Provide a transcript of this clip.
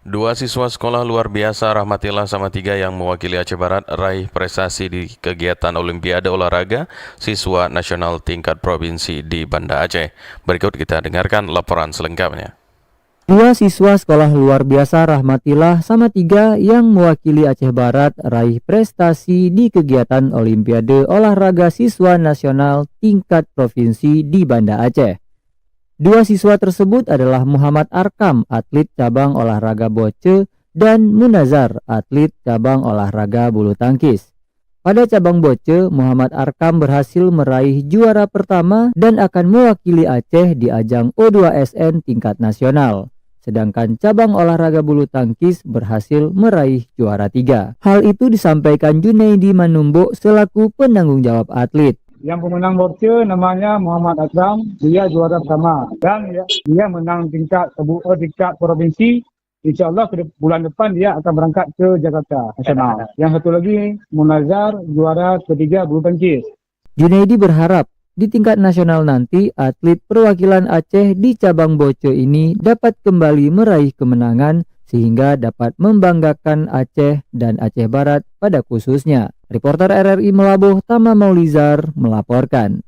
Dua siswa sekolah luar biasa Rahmatillah sama tiga yang mewakili Aceh Barat raih prestasi di kegiatan Olimpiade Olahraga Siswa Nasional Tingkat Provinsi di Banda Aceh. Berikut kita dengarkan laporan selengkapnya. Dua siswa sekolah luar biasa Rahmatillah sama tiga yang mewakili Aceh Barat raih prestasi di kegiatan Olimpiade Olahraga Siswa Nasional Tingkat Provinsi di Banda Aceh. Dua siswa tersebut adalah Muhammad Arkam, atlet cabang olahraga boce, dan Munazar, atlet cabang olahraga bulu tangkis. Pada cabang boce, Muhammad Arkam berhasil meraih juara pertama dan akan mewakili Aceh di ajang O2SN tingkat nasional. Sedangkan cabang olahraga bulu tangkis berhasil meraih juara 3. Hal itu disampaikan Junaidi Manumbo selaku penanggung jawab atlet. Yang pemenang boxe namanya Muhammad Akram, dia juara pertama dan dia menang tingkat provinsi. InsyaAllah bulan depan dia akan berangkat ke Jakarta Nasional. Yang satu lagi Munazar, juara ketiga bulu tangkis. Junaidi berharap di tingkat nasional nanti atlet perwakilan Aceh di cabang boce ini dapat kembali meraih kemenangan sehingga dapat membanggakan Aceh dan Aceh Barat pada khususnya. Reporter RRI Melabuh Tama Maulizar melaporkan.